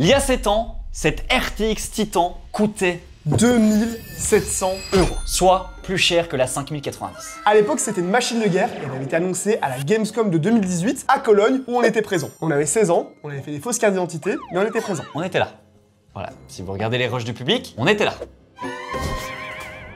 Il y a 7 ans, cette RTX Titan coûtait 2700 €. soit plus cher que la 5090. À l'époque, c'était une machine de guerre et elle avait été annoncée à la Gamescom de 2018 à Cologne où on était présent. On avait 16 ans, on avait fait des fausses cartes d'identité, mais on était présent. On était là. Voilà, si vous regardez les rushs du public, on était là.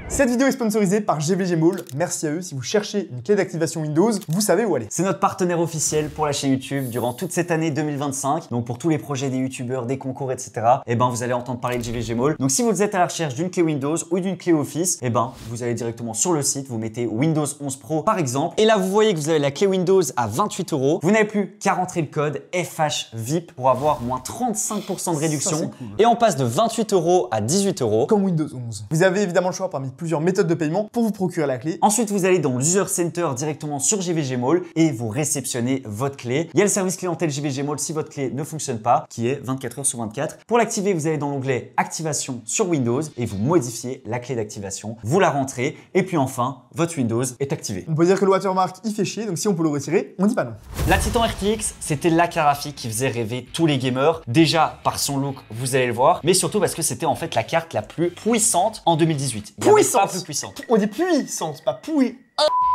Cette vidéo est sponsorisée par GVG Mall. Merci à eux. Si vous cherchez une clé d'activation Windows, vous savez où aller. C'est notre partenaire officiel pour la chaîne YouTube durant toute cette année 2025. Donc pour tous les projets des youtubeurs, des concours, etc. Et ben vous allez entendre parler de GVG Mall. Donc si vous êtes à la recherche d'une clé Windows ou d'une clé Office, et ben vous allez directement sur le site, vous mettez Windows 11 Pro par exemple. Et là vous voyez que vous avez la clé Windows à 28 €. Vous n'avez plus qu'à rentrer le code FHVIP pour avoir moins 35% de réduction. Ça, cool. Et on passe de 28 € à 18 €. Comme Windows 11. Vous avez évidemment le choix parmi plusieurs méthodes de paiement pour vous procurer la clé. Ensuite, vous allez dans l'User Center directement sur GVG Mall et vous réceptionnez votre clé. Il y a le service clientèle GVG Mall si votre clé ne fonctionne pas, qui est 24 h sur 24. Pour l'activer, vous allez dans l'onglet Activation sur Windows et vous modifiez la clé d'activation. Vous la rentrez et puis enfin, votre Windows est activé. On peut dire que le watermark il fait chier, donc si on peut le retirer, on dit pas non. La Titan RTX, c'était la carte graphique qui faisait rêver tous les gamers. Déjà par son look, vous allez le voir, mais surtout parce que c'était en fait la carte la plus puissante en 2018. Il y avait pas plus puissante. On dit puissance, pas pouille.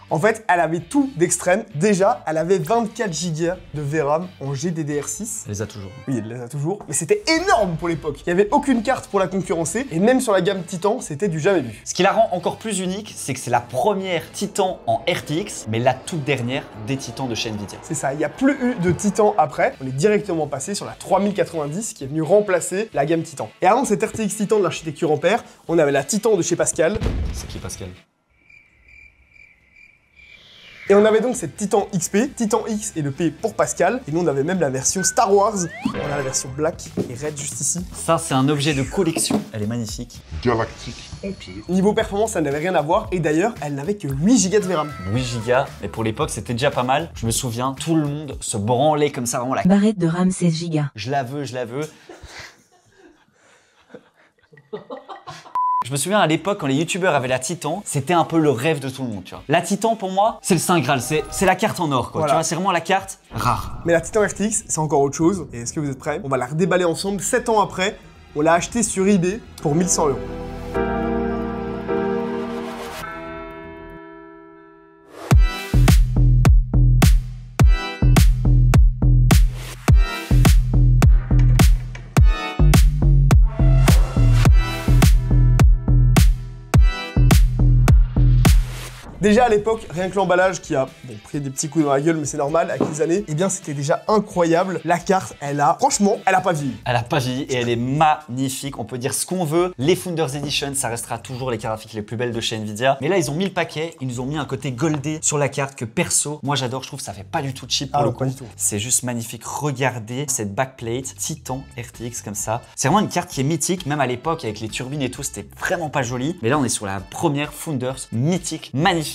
En fait, elle avait tout d'extrême. Déjà, elle avait 24 Go de VRAM en GDDR6. Elle les a toujours. Oui, elle les a toujours. Mais c'était énorme pour l'époque. Il n'y avait aucune carte pour la concurrencer. Et même sur la gamme Titan, c'était du jamais vu. Ce qui la rend encore plus unique, c'est que c'est la première Titan en RTX, mais la toute dernière des Titans de chez Nvidia. C'est ça, il n'y a plus eu de Titan après. On est directement passé sur la 3090 qui est venue remplacer la gamme Titan. Et avant cette RTX Titan de l'architecture Ampère, on avait la Titan de chez Pascal. C'est qui Pascal? Et on avait donc cette Titan XP, Titan X et le P pour Pascal. Et nous on avait même la version Star Wars. On a la version Black et Red juste ici. Ça c'est un objet de collection. Elle est magnifique. Galactique Empire. Niveau performance, ça n'avait rien à voir. Et d'ailleurs, elle n'avait que 8 Go de VRAM. 8 Go, mais pour l'époque c'était déjà pas mal. Je me souviens, tout le monde se branlait comme ça, vraiment la... Barrette de RAM 16 Go. Je la veux, je la veux. Je me souviens à l'époque quand les youtubeurs avaient la Titan, c'était un peu le rêve de tout le monde, tu vois. La Titan pour moi, c'est le Saint Graal, c'est la carte en or quoi, Voilà. tu vois, c'est vraiment la carte rare. Mais la Titan RTX, c'est encore autre chose. Et est-ce que vous êtes prêts? On va la redéballer ensemble. 7 ans après, on l'a achetée sur eBay pour 1100 €. Déjà à l'époque, rien que l'emballage qui a pris des petits coups dans la gueule, mais c'est normal, avec les années, eh bien c'était déjà incroyable. La carte, franchement, elle a pas vieilli. Elle a pas vieilli et elle est magnifique, on peut dire ce qu'on veut. Les Founders Edition, ça restera toujours les cartes graphiques les plus belles de chez Nvidia. Mais là, ils ont mis le paquet, ils nous ont mis un côté goldé sur la carte que perso, moi j'adore, je trouve que ça fait pas du tout cheap pour le coup. Pas du tout. C'est juste magnifique. Regardez cette backplate Titan RTX comme ça. C'est vraiment une carte qui est mythique, même à l'époque avec les turbines et tout, c'était vraiment pas joli. Mais là, on est sur la première Founders mythique, magnifique.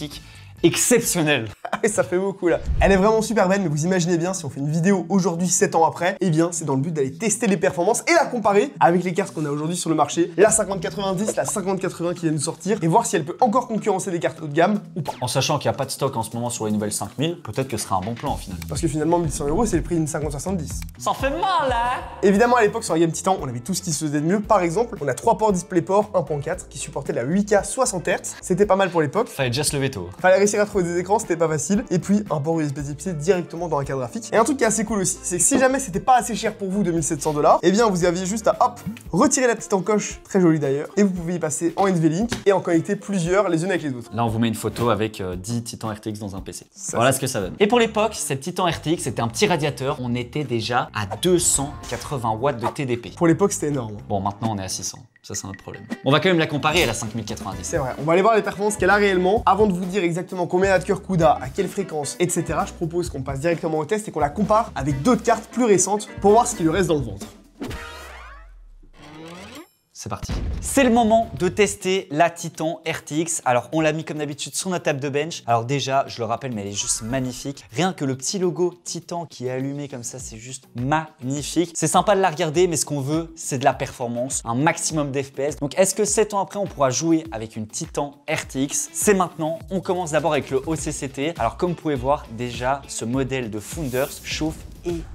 Exceptionnel. Et ça fait beaucoup là. Elle est vraiment super belle, mais vous imaginez bien, si on fait une vidéo aujourd'hui 7 ans après, eh bien c'est dans le but d'aller tester les performances et la comparer avec les cartes qu'on a aujourd'hui sur le marché, la 5090, la 5080 qui vient de sortir, et voir si elle peut encore concurrencer des cartes haut de gamme ou pas. En sachant qu'il n'y a pas de stock en ce moment sur les nouvelles 5000, peut-être que ce sera un bon plan au final. Parce que finalement 1100 €, c'est le prix d'une 5070. Ça fait mal hein. Évidemment à l'époque sur la gamme Titan, on avait tout ce qui se faisait de mieux. Par exemple, on a 3 ports DisplayPort 1.4 qui supportaient la 8K 60 Hz. C'était pas mal pour l'époque. Fallait déjà se lever tôt. Fallait réussir à trouver des écrans, c'était pas facile. Et puis un port USB Type-C directement dans la carte graphique. Et un truc qui est assez cool aussi, c'est que si jamais c'était pas assez cher pour vous, 2700 $, eh bien vous aviez juste à hop, retirer la petite encoche, très jolie d'ailleurs, et vous pouvez y passer en NVLink et en connecter plusieurs les unes avec les autres. Là, on vous met une photo avec 10 Titan RTX dans un PC. Voilà ce que ça donne. Et pour l'époque, cette Titan RTX, c'était un petit radiateur. On était déjà à 280 watts de TDP. Pour l'époque, c'était énorme. Bon, maintenant, on est à 600. Ça, c'est un autre problème. On va quand même la comparer à la 5090. C'est vrai. On va aller voir les performances qu'elle a réellement. Avant de vous dire exactement combien elle a de cœur CUDA, à quelle fréquence, etc., je propose qu'on passe directement au test et qu'on la compare avec d'autres cartes plus récentes pour voir ce qui lui reste dans le ventre. C'est parti. C'est le moment de tester la Titan RTX. Alors, on l'a mis comme d'habitude sur notre table de bench. Alors déjà, je le rappelle, mais elle est juste magnifique. Rien que le petit logo Titan qui est allumé comme ça, c'est juste magnifique. C'est sympa de la regarder, mais ce qu'on veut, c'est de la performance, un maximum d'FPS. Donc, est-ce que 7 ans après, on pourra jouer avec une Titan RTX? C'est maintenant. On commence d'abord avec le OCCT. Alors, comme vous pouvez voir, déjà, ce modèle de Founders chauffe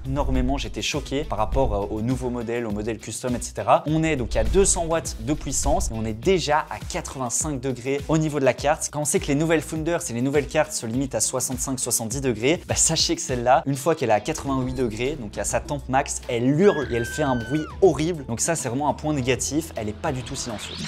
énormément, j'étais choqué par rapport aux nouveaux modèles, aux modèles custom, etc. On est donc à 200 watts de puissance et on est déjà à 85 degrés au niveau de la carte. Quand on sait que les nouvelles Founders et les nouvelles cartes se limitent à 65-70 degrés, sachez que celle-là, une fois qu'elle est à 88 degrés, donc à sa temp max, elle hurle et elle fait un bruit horrible. Donc ça, c'est vraiment un point négatif, elle n'est pas du tout silencieuse.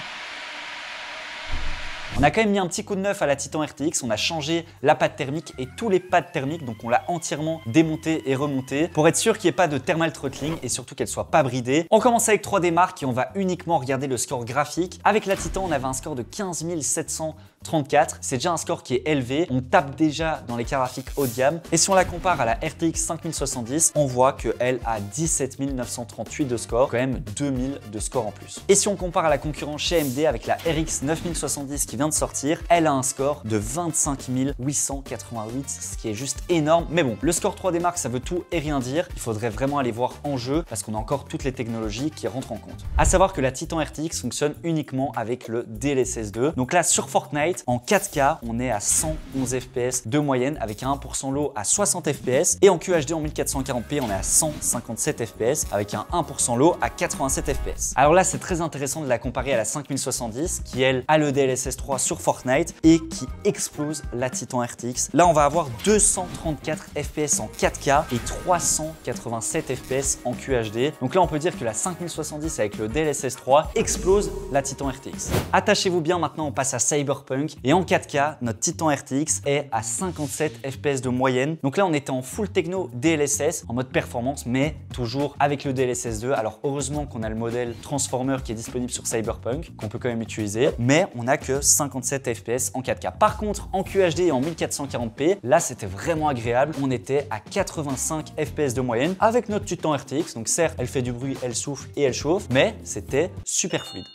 On a quand même mis un petit coup de neuf à la Titan RTX, on a changé la pâte thermique et tous les pads thermiques, donc on l'a entièrement démonté et remonté pour être sûr qu'il n'y ait pas de thermal throttling et surtout qu'elle soit pas bridée. On commence avec 3D Mark et on va uniquement regarder le score graphique. Avec la Titan, on avait un score de 15 734, c'est déjà un score qui est élevé, on tape déjà dans les cartes graphiques haut de gamme et si on la compare à la RTX 5070, on voit qu'elle a 17 938 de score, quand même 2000 de score en plus. Et si on compare à la concurrence chez AMD avec la RX 9070 qui vient de sortir, elle a un score de 25 888, ce qui est juste énorme. Mais bon, le score 3D Mark, ça veut tout et rien dire. Il faudrait vraiment aller voir en jeu parce qu'on a encore toutes les technologies qui rentrent en compte. À savoir que la Titan RTX fonctionne uniquement avec le DLSS 2. Donc là, sur Fortnite, en 4K, on est à 111 FPS de moyenne avec un 1% low à 60 FPS. Et en QHD en 1440p, on est à 157 FPS avec un 1% low à 87 FPS. Alors là, c'est très intéressant de la comparer à la 5070 qui, elle, a le DLSS 3 sur Fortnite et qui explose la Titan RTX. Là, on va avoir 234 FPS en 4K et 387 FPS en QHD. Donc là, on peut dire que la 5070 avec le DLSS 3 explose la Titan RTX. Attachez-vous bien, maintenant on passe à Cyberpunk et en 4K, notre Titan RTX est à 57 FPS de moyenne. Donc là, on était en full techno DLSS en mode performance, mais toujours avec le DLSS 2. Alors heureusement qu'on a le modèle Transformer qui est disponible sur Cyberpunk, qu'on peut quand même utiliser, mais on n'a que 57 FPS en 4K. Par contre, en QHD et en 1440p, là c'était vraiment agréable. On était à 85 FPS de moyenne avec notre Titan RTX. Donc certes, elle fait du bruit, elle souffle et elle chauffe, mais c'était super fluide.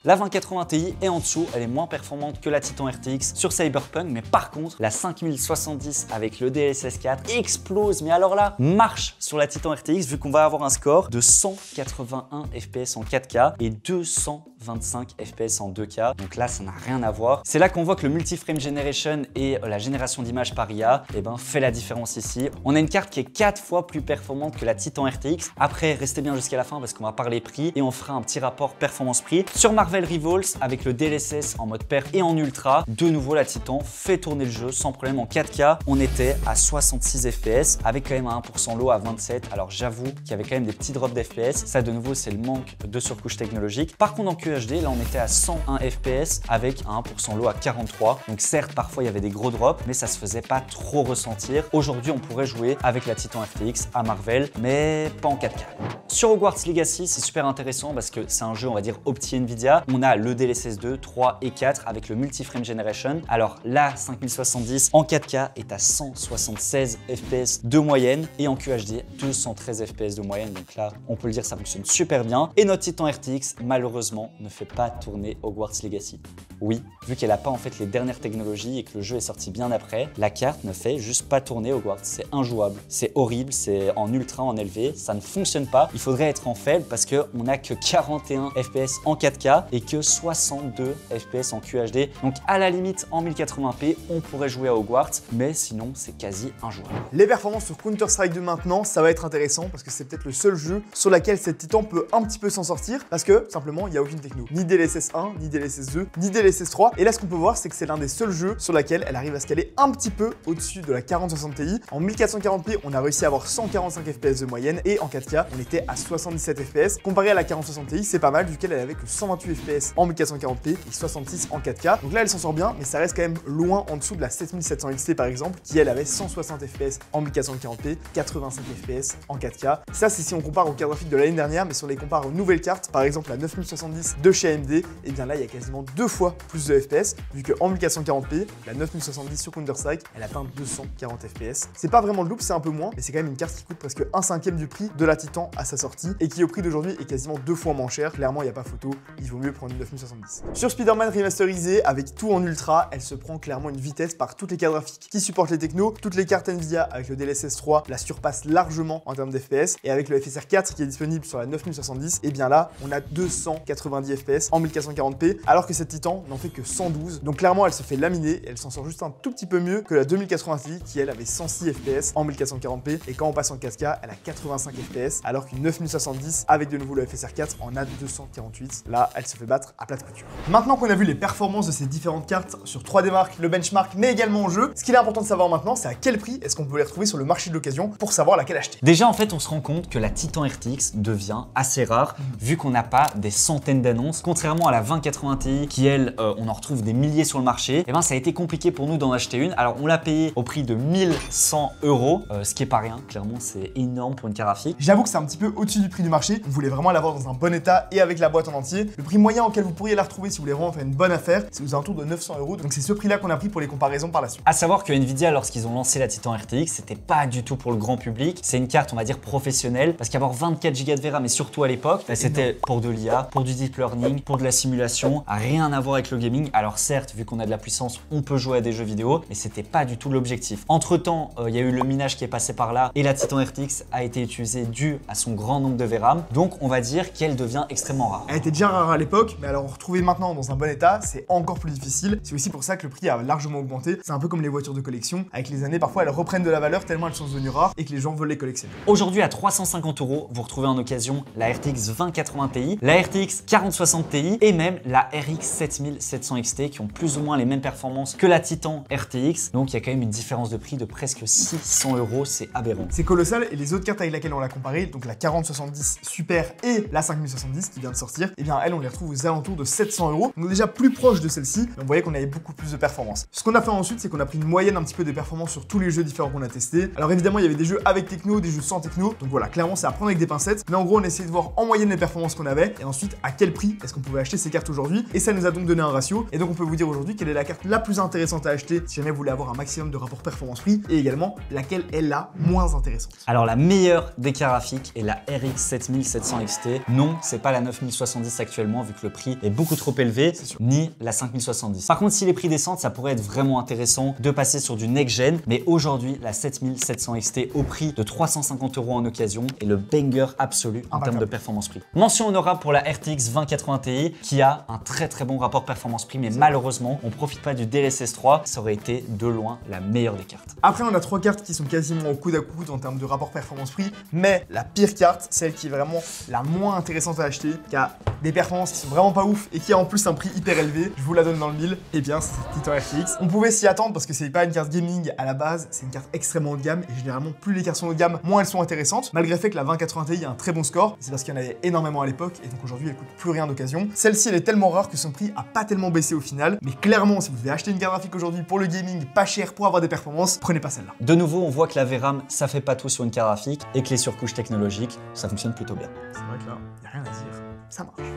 La 2080 Ti est en dessous, elle est moins performante que la Titan RTX sur Cyberpunk, mais par contre, la 5070 avec le DLSS 4 explose, mais alors là, marche sur la Titan RTX vu qu'on va avoir un score de 181 FPS en 4K et 225 FPS en 2K. Donc là, ça n'a rien à voir. C'est là qu'on voit que le multi-frame generation et la génération d'images par IA fait la différence ici. On a une carte qui est 4 fois plus performante que la Titan RTX. Après, restez bien jusqu'à la fin parce qu'on va parler prix et on fera un petit rapport performance-prix. Sur Marvel Rivals, avec le DLSS en mode perf et en ultra, de nouveau la Titan fait tourner le jeu sans problème en 4K. On était à 66 FPS avec quand même un 1% low à 27. Alors j'avoue qu'il y avait quand même des petits drops d'FPS. Ça de nouveau, c'est le manque de surcouche technologique. Par contre en QHD, là on était à 101 FPS avec un 1% low à 43. Donc certes, parfois il y avait des gros drops, mais ça se faisait pas trop ressentir. Aujourd'hui, on pourrait jouer avec la Titan RTX à Marvel, mais pas en 4K. Sur Hogwarts Legacy, c'est super intéressant parce que c'est un jeu, on va dire, opti Nvidia. On a le DLSS 2, 3 et 4 avec le multi-frame generation. Alors la 5070 en 4K est à 176 FPS de moyenne et en QHD 213 FPS de moyenne. Donc là, on peut le dire, ça fonctionne super bien. Et notre Titan RTX, malheureusement, ne fait pas tourner Hogwarts Legacy. Oui, vu qu'elle n'a pas en fait les dernières technologies et que le jeu est sorti bien après, la carte ne fait juste pas tourner Hogwarts. C'est injouable, c'est horrible, c'est en ultra, en élevé, ça ne fonctionne pas. Il faudrait être en faible parce qu'on n'a que 41 FPS en 4K et que 62 FPS en QHD. Donc à la limite en 1080p, on pourrait jouer à Hogwarts, mais sinon c'est quasi injouable. Les performances sur Counter-Strike 2 maintenant, ça va être intéressant parce que c'est peut-être le seul jeu sur lequel cette Titan peut un petit peu s'en sortir parce que simplement il n'y a aucune techno. Ni DLSS 1, ni DLSS 2, ni DLSS 3. Et là ce qu'on peut voir c'est que c'est l'un des seuls jeux sur lequel elle arrive à se caler un petit peu au-dessus de la 4060 Ti. En 1440p, on a réussi à avoir 145 FPS de moyenne et en 4K, on était à 77 FPS. Comparé à la 4060 Ti, c'est pas mal vu qu'elle avait que 128 FPS en 1440p et 66 en 4K. Donc là, elle s'en sort bien, mais ça reste quand même loin en dessous de la 7700 XT par exemple, qui elle avait 160 FPS en 1440p, 85 FPS en 4K. Ça, c'est si on compare aux cartes graphiques de l'année dernière, mais si on les compare aux nouvelles cartes, par exemple la 9070 de chez AMD, et bien là, il y a quasiment 2 fois plus de FPS, vu qu'en 1440p, la 9070 sur Counter-Strike, elle atteint 240 FPS. C'est pas vraiment le double, c'est un peu moins, mais c'est quand même une carte qui coûte presque 1/5 du prix de la Titan à sa sortie, et qui au prix d'aujourd'hui est quasiment 2 fois moins cher. Clairement, il n'y a pas photo, il vaut mieux mieux prendre une 9070. Sur Spider-Man remasterisé, avec tout en ultra, elle se prend clairement une vitesse par toutes les cartes graphiques qui supportent les technos. Toutes les cartes Nvidia avec le DLSS 3 la surpassent largement en termes d'FPS. Et avec le FSR 4 qui est disponible sur la 9070, et bien là, on a 290 FPS en 1440p, alors que cette Titan n'en fait que 112. Donc clairement, elle se fait laminer et elle s'en sort juste un tout petit peu mieux que la 2080 Ti qui, elle, avait 106 FPS en 1440p. Et quand on passe en 4K, elle a 85 FPS, alors qu'une 9070 avec de nouveau le FSR 4 en a 248. Là, elle se fait battre à plate couture. Maintenant qu'on a vu les performances de ces différentes cartes sur 3D Mark, le benchmark, mais également en jeu, ce qu'il est important de savoir maintenant, c'est à quel prix est-ce qu'on peut les retrouver sur le marché de l'occasion pour savoir laquelle acheter. Déjà, en fait, on se rend compte que la Titan RTX devient assez rare vu qu'on n'a pas des centaines d'annonces. Contrairement à la 2080 Ti qui, elle, on en retrouve des milliers sur le marché, et ben ça a été compliqué pour nous d'en acheter une. Alors, on l'a payé au prix de 1100 €, ce qui est pas rien. Clairement, c'est énorme pour une carte graphique. J'avoue que c'est un petit peu au-dessus du prix du marché. On voulait vraiment l'avoir dans un bon état et avec la boîte en entier. Le prix moyen auquel vous pourriez la retrouver si vous voulez vraiment faire une bonne affaire, c'est aux alentours de 900 €. Donc c'est ce prix-là qu'on a pris pour les comparaisons par la suite. À savoir que Nvidia, lorsqu'ils ont lancé la Titan RTX, c'était pas du tout pour le grand public. C'est une carte, on va dire, professionnelle, parce qu'avoir 24 Go de VRAM, et surtout à l'époque, c'était pour de l'IA, pour du deep learning, pour de la simulation, rien à voir avec le gaming. Alors certes, vu qu'on a de la puissance, on peut jouer à des jeux vidéo, mais c'était pas du tout l'objectif. Entre temps, il y a eu le minage qui est passé par là, et la Titan RTX a été utilisée dû à son grand nombre de VRAM. Donc on va dire qu'elle devient extrêmement rare. Elle était déjà rare à l'époque, mais alors retrouver maintenant dans un bon état, c'est encore plus difficile. C'est aussi pour ça que le prix a largement augmenté. C'est un peu comme les voitures de collection. Avec les années, parfois elles reprennent de la valeur tellement elles sont devenues rares et que les gens veulent les collectionner. Aujourd'hui, à 350 €, vous retrouvez en occasion la RTX 2080 Ti, la RTX 4060 Ti et même la RX 7700 XT qui ont plus ou moins les mêmes performances que la Titan RTX. Donc il y a quand même une différence de prix de presque 600 €, c'est aberrant. C'est colossal et les autres cartes avec lesquelles on l'a comparé, donc la 4070 Super et la 5070 qui vient de sortir, et bien elles on les retrouve aux alentours de 700 €. Donc déjà plus proche de celle-ci, mais on voyait qu'on avait beaucoup plus de performance. Ce qu'on a fait ensuite, c'est qu'on a pris une moyenne un petit peu des performances sur tous les jeux différents qu'on a testés. Alors évidemment, il y avait des jeux avec techno, des jeux sans techno. Donc voilà, clairement, c'est à prendre avec des pincettes. Mais en gros, on a essayé de voir en moyenne les performances qu'on avait et ensuite à quel prix est-ce qu'on pouvait acheter ces cartes aujourd'hui. Et ça nous a donc donné un ratio. Et donc on peut vous dire aujourd'hui quelle est la carte la plus intéressante à acheter si jamais vous voulez avoir un maximum de rapport performance-prix et également laquelle est la moins intéressante. Alors la meilleure des cartes graphiques est la RX 7700 XT. Non, c'est pas la 9070 actuellement vu que le prix est beaucoup trop élevé, ni la 5070. Par contre, si les prix descendent, ça pourrait être vraiment intéressant de passer sur du next-gen. Mais aujourd'hui, la 7700 XT au prix de 350 € en occasion est le banger absolu en termes de performance-prix. Mention honorable pour la RTX 2080 Ti qui a un très bon rapport performance-prix, mais malheureusement, on profite pas du DLSS 3. Ça aurait été de loin la meilleure des cartes. Après, on a trois cartes qui sont quasiment au coude à coude en termes de rapport performance-prix, mais la pire carte, celle qui est vraiment la moins intéressante à acheter, qui a des performances qui sont vraiment pas ouf et qui a en plus un prix hyper élevé, je vous la donne dans le mille, et bien c'est Titan RTX. On pouvait s'y attendre parce que c'est pas une carte gaming à la base, c'est une carte extrêmement haut de gamme et généralement plus les cartes sont haut de gamme, moins elles sont intéressantes, malgré le fait que la 2080 Ti a un très bon score, c'est parce qu'il y en avait énormément à l'époque et donc aujourd'hui elle coûte plus rien d'occasion. Celle-ci elle est tellement rare que son prix a pas tellement baissé au final, mais clairement si vous devez acheter une carte graphique aujourd'hui pour le gaming pas cher pour avoir des performances, prenez pas celle-là. De nouveau, on voit que la VRAM ça fait pas tout sur une carte graphique et que les surcouches technologiques ça fonctionne plutôt bien. C'est vrai que là, y a rien à dire, ça marche.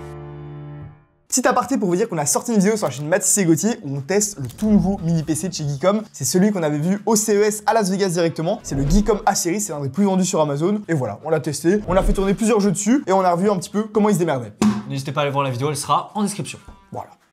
Petit aparté pour vous dire qu'on a sorti une vidéo sur la chaîne Mathis et Gauthier où on teste le tout nouveau mini PC de chez Geekom. C'est celui qu'on avait vu au CES à Las Vegas directement. C'est le Geekom A-Series, c'est l'un des plus vendus sur Amazon. Et voilà, on l'a testé, on a fait tourner plusieurs jeux dessus et on a revu un petit peu comment il se démerdait. N'hésitez pas à aller voir la vidéo, elle sera en description. Voilà.